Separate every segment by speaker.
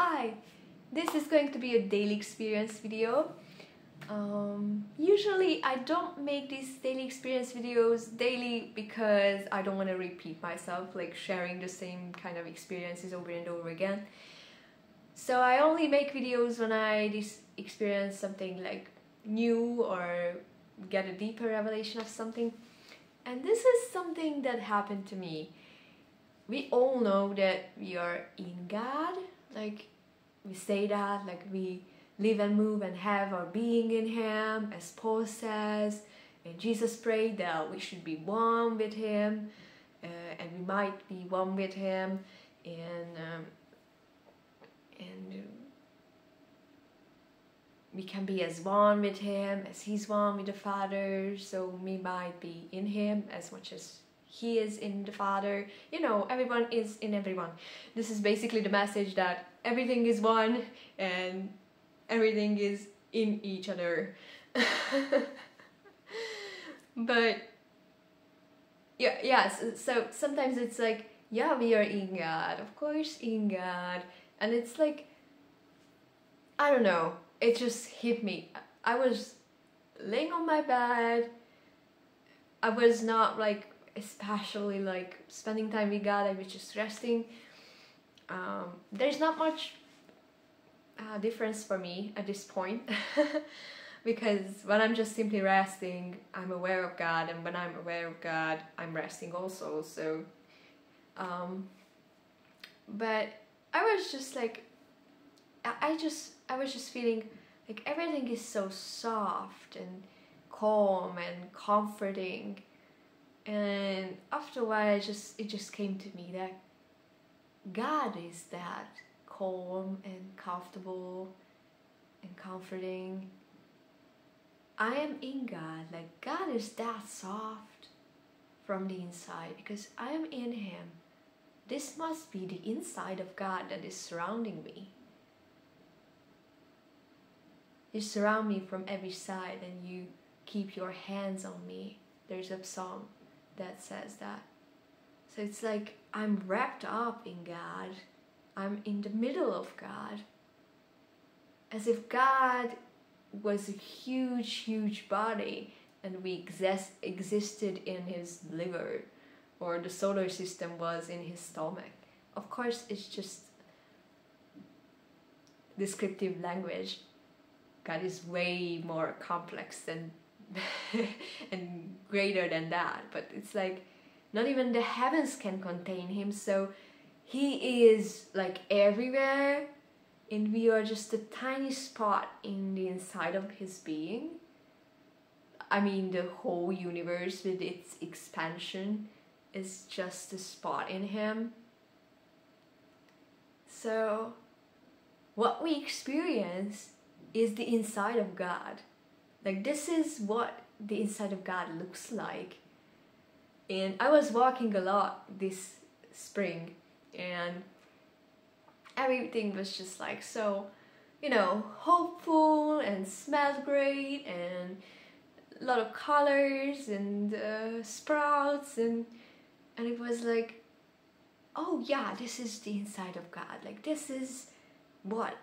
Speaker 1: Hi, this is going to be a daily experience video. Usually I don't make these daily experience videos daily because I don't want to repeat myself, like sharing the same kind of experiences over and over again. So I only make videos when I experience something like new or get a deeper revelation of something. And this is something that happened to me. We all know that we are in God, like we say that, like we live and move and have our being in Him, as Paul says, and Jesus prayed that we should be one with Him, and we might be one with Him, and we can be as one with Him as He's one with the Father, so we might be in Him as much as He is in the Father. You know, everyone is in everyone. This is basically the message that everything is one and everything is in each other. But so sometimes it's like, yeah, we are in God, of course, in God, and it's like, I don't know, it just hit me. I was laying on my bed. I was not like especially like spending time with God. I was just resting. There's not much difference for me at this point because when I'm just simply resting, I'm aware of God, and when I'm aware of God, I'm resting also. So but I was just like, I was just feeling like everything is so soft and calm and comforting, and after a while it just came to me that God is that calm and comfortable and comforting. I am in God, like God is that soft from the inside because I am in Him. This must be the inside of God that is surrounding me. You surround me from every side and you keep your hands on me. There's a song that says that. So it's like I'm wrapped up in God. I'm in the middle of God. As if God was a huge body and we existed in His liver, or the solar system was in His stomach. Of course, it's just descriptive language. God is way more complex and and greater than that, but it's like not even the heavens can contain Him, so He is like everywhere and we are just a tiny spot in the inside of His being. I mean, the whole universe with its expansion is just a spot in Him. So what we experience is the inside of God. Like, this is what the inside of God looks like. And I was walking a lot this spring, and everything was just like so, you know, hopeful and smelled great, and a lot of colors and sprouts, and it was like, oh yeah, this is the inside of God. Like, this is what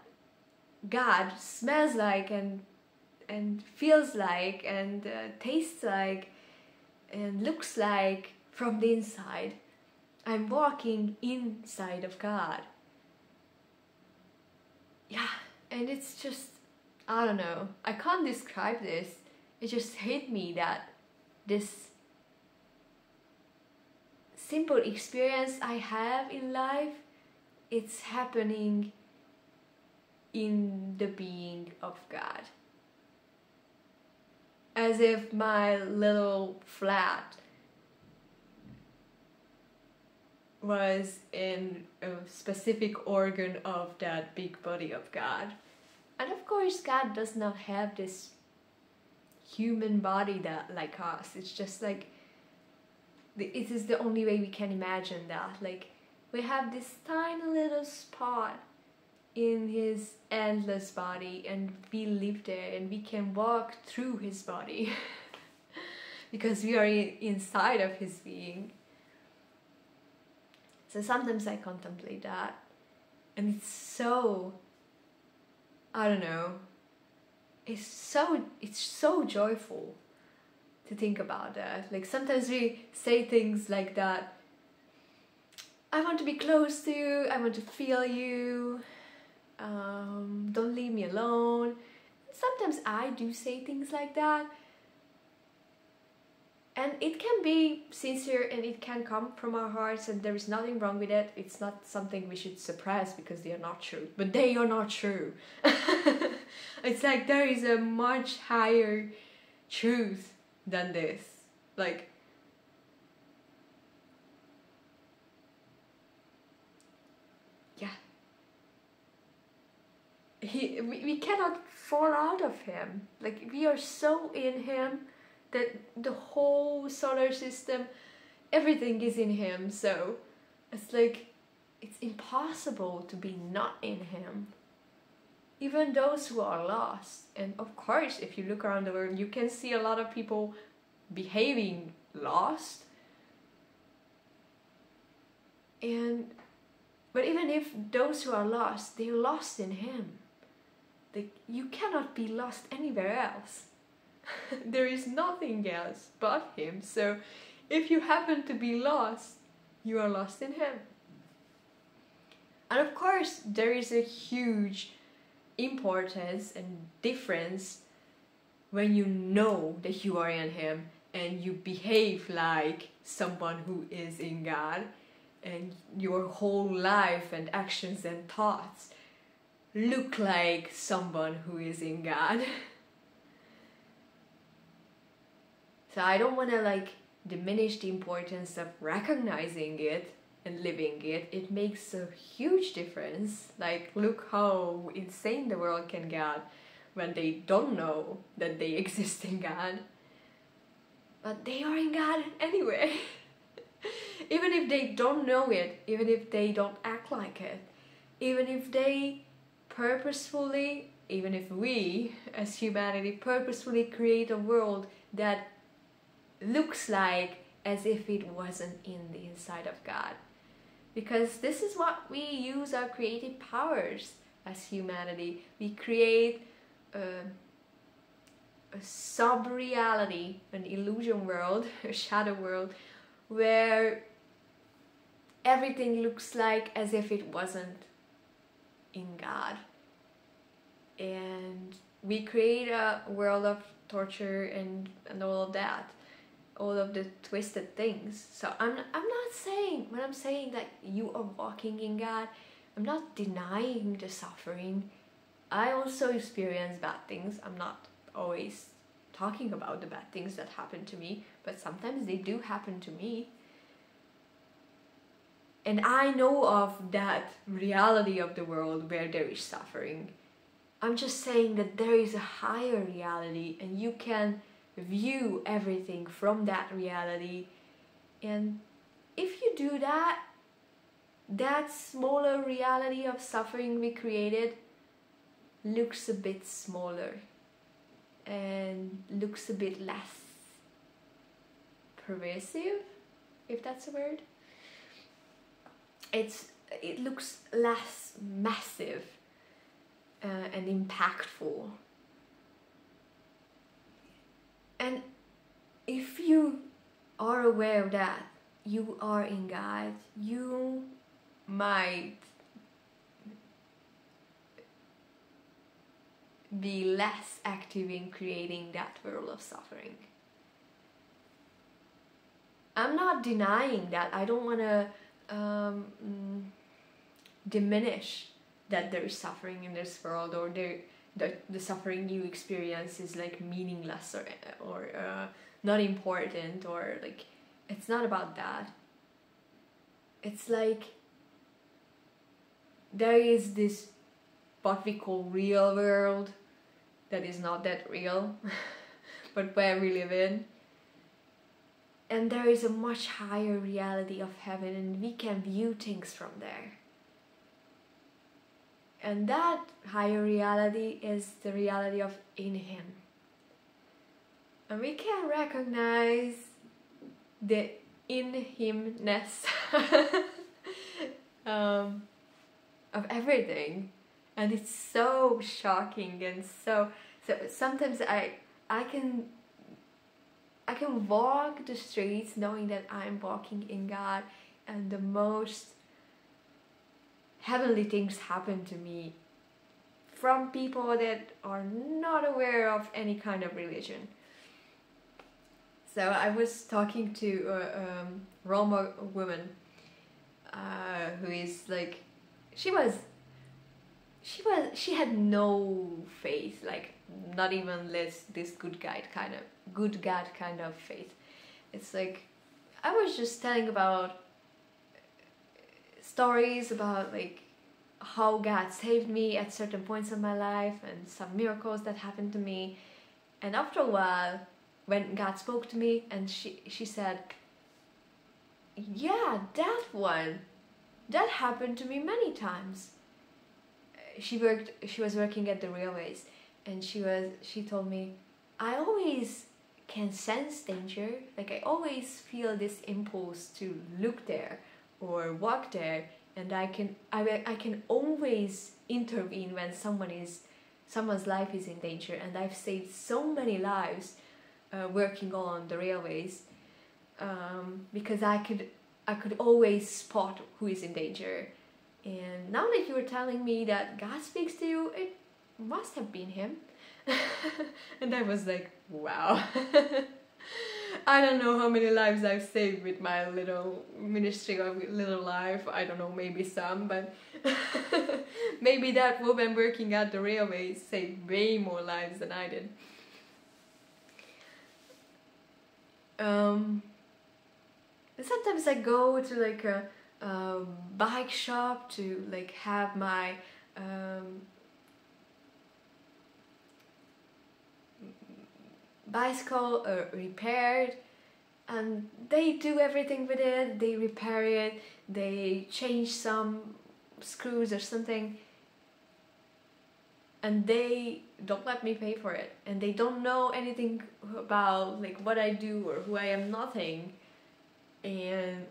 Speaker 1: God smells like and feels like and tastes like and looks like from the inside. I'm walking inside of God. Yeah, and it's just, I don't know, I can't describe this. It just hit me that this simple experience I have in life, it's happening in the being of God. As if my little flat was in a specific organ of that big body of God. And of course, God does not have this human body that like us. It's just like, it is the only way we can imagine that. Like, we have this tiny little spot in His endless body, and we live there and we can walk through His body because we are inside of His being. So sometimes I contemplate that, And it's so, I don't know, it's so joyful to think about that. Like sometimes we say things like that. I want to be close to you, I want to feel you, don't leave me alone. Sometimes I do say things like that. And it can be sincere and it can come from our hearts, and there is nothing wrong with it. It's not something we should suppress because they are not true. But they are not true. It's like there is a much higher truth than this. Like, yeah. We cannot fall out of him. Like, we are so in him that the whole solar system, everything is in him. So it's like, it's impossible to be not in him. Even those who are lost. And of course, if you look around the world, you can see a lot of people behaving lost. But even if those who are lost, they're lost in him. You cannot be lost anywhere else. There is nothing else but him. So if you happen to be lost, you are lost in him. And of course, there is a huge importance and difference when you know that you are in him and you behave like someone who is in God, and your whole life and actions and thoughts look like someone who is in God. So I don't want to like diminish the importance of recognizing it and living it. It makes a huge difference. Like, look how insane the world can get when they don't know that they exist in God. But they are in God anyway. Even if they don't know it, even if they don't act like it, even if they purposefully, even if we as humanity purposefully create a world that looks like as if it wasn't in the inside of God. Because this is what we use our creative powers as humanity. We create a sub-reality, an illusion world, a shadow world, where everything looks like as if it wasn't in God. And we create a world of torture and all of that. All of the twisted things. So I'm not saying, when I'm saying that you are walking in God, I'm not denying the suffering. I also experience bad things. I'm not always talking about the bad things that happen to me, but sometimes they do happen to me. And I know of that reality of the world where there is suffering. I'm just saying that there is a higher reality, and you can view everything from that reality. And if you do that, that smaller reality of suffering we created looks a bit smaller and looks a bit less pervasive, if that's a word. It looks less massive and impactful. And if you are aware of that, you are in God, you might be less active in creating that world of suffering. I'm not denying that. I don't want to diminish that there is suffering in this world, or the suffering you experience is like meaningless or not important, or like, it's not about that. It's like there is this what we call real world that is not that real but where we live in, and there is a much higher reality of heaven, and we can view things from there. And that higher reality is the reality of in Him. And we can recognize the in Himness of everything, and it's so shocking. And so sometimes I can walk the streets knowing that I'm walking in God, and the most heavenly things happen to me from people that are not aware of any kind of religion. So I was talking to a Roma woman who is like, she had no faith, like not even this good God kind of faith. It's like, I was just telling about stories about like how God saved me at certain points of my life and some miracles that happened to me. And after a while, when God spoke to me, and she said, yeah, that happened to me many times. She was working at the railways, and she told me, I always can sense danger, like I always feel this impulse to look there or walk there, and I can always intervene when someone's life is in danger. And I've saved so many lives working on the railways, because I could always spot who is in danger. And now that you were telling me that God speaks to you, it must have been him. And I was like, wow. I don't know how many lives I've saved with my little ministry or little life. I don't know, maybe some, but maybe that woman working at the railways saved way more lives than I did. Sometimes I go to like a bike shop to like have my bicycle repaired, and they do everything with it. They repair it, they change some screws or something, and they don't let me pay for it, and they don't know anything about like what I do or who I am, nothing. And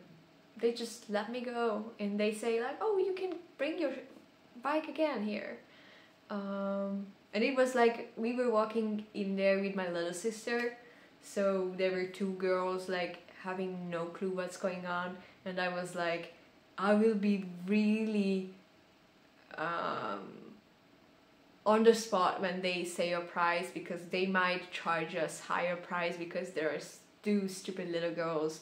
Speaker 1: they just let me go, and they say like, oh, you can bring your bike again here. And it was like, we were walking in there with my little sister, so there were two girls like having no clue what's going on, and I was like, I will be really on the spot when they say a price, because they might charge us higher price because there are two stupid little girls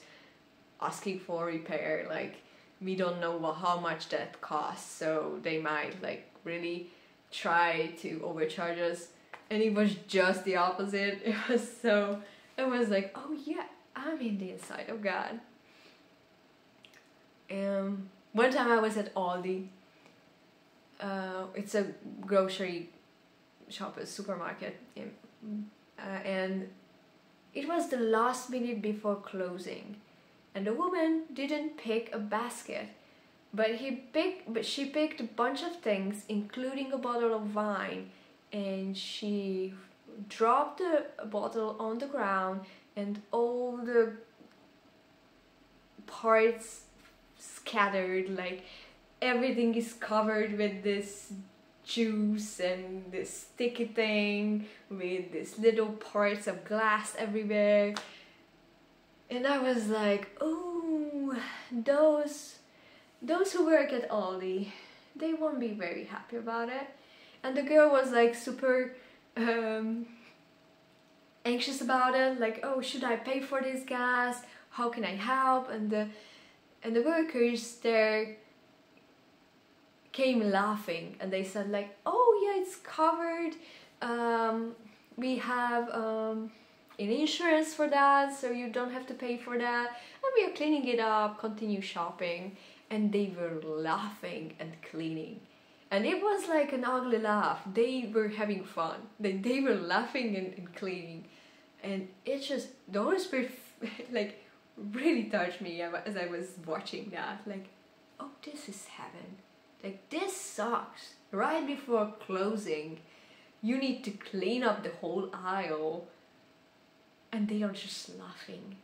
Speaker 1: asking for repair. Like, we don't know how much that costs, so they might like really try to overcharge us. And it was just the opposite. It was like, oh yeah, I'm in the inside of God. One time I was at Aldi. It's a grocery shop, a supermarket, and it was the last minute before closing, and the woman didn't pick a basket, but she picked a bunch of things, including a bottle of wine, and she dropped the bottle on the ground, and all the parts scattered, like everything is covered with this juice and this sticky thing with these little parts of glass everywhere. And I was like, oh, those who work at Aldi, they won't be very happy about it. And the girl was like super anxious about it, like, oh, should I pay for this gas? How can I help? And the workers there came laughing, and they said like, oh yeah, it's covered, we have an insurance for that, so you don't have to pay for that, and we are cleaning it up, continue shopping. And they were laughing and cleaning, and it was like an ugly laugh. They were having fun, they were laughing and cleaning, and it just, the Holy Spirit like really touched me as I was watching that, like, oh, this is heaven. Like, this sucks. Right before closing, you need to clean up the whole aisle, and they are just laughing.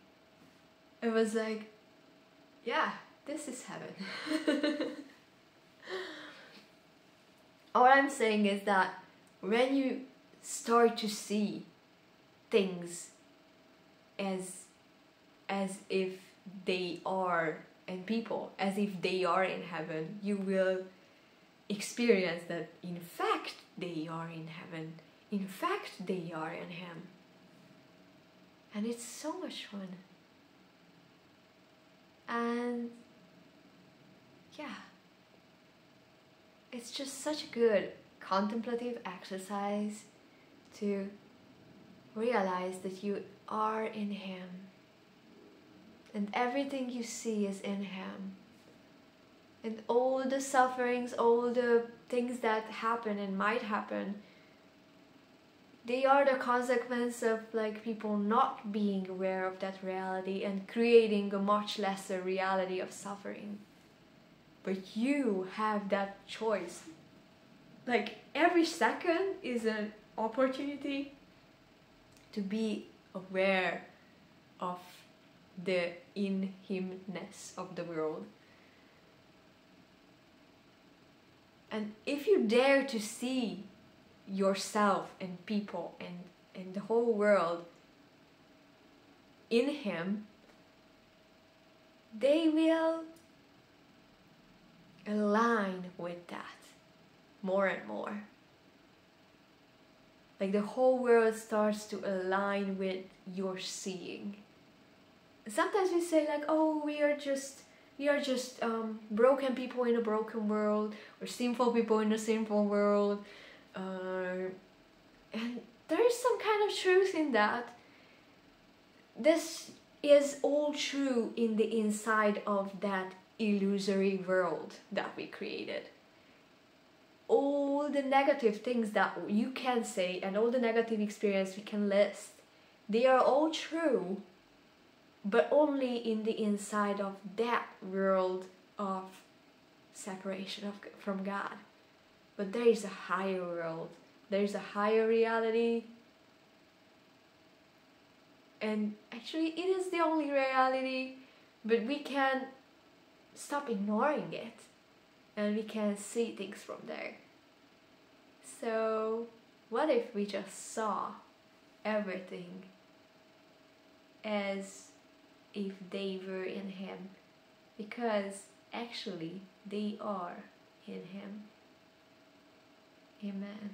Speaker 1: It was like, yeah, this is heaven. all I'm saying is that when you start to see things as if they are, and people as if they are in heaven, you will experience that in fact they are in heaven, in fact they are in him. And it's so much fun. And yeah, it's just such a good contemplative exercise to realize that you are in him and everything you see is in him, and all the sufferings, all the things that happen and might happen, they are the consequence of like people not being aware of that reality and creating a much lesser reality of suffering. But you have that choice. Like every second is an opportunity to be aware of the in himness of the world. And if you dare to see yourself and people and the whole world in him, they will align with that more and more. Like the whole world starts to align with your seeing. Sometimes we say like, oh, we are just broken people in a broken world, or sinful people in a sinful world, and there is some kind of truth in that. This is all true in the inside of that illusory world that we created. All the negative things that you can say and all the negative experience we can list, they are all true, but only in the inside of that world of separation from God. But there is a higher world, there is a higher reality, and actually it is the only reality, but we can stop ignoring it and we can see things from there. So what if we just saw everything as if they were in him, because actually they are in him. Amen.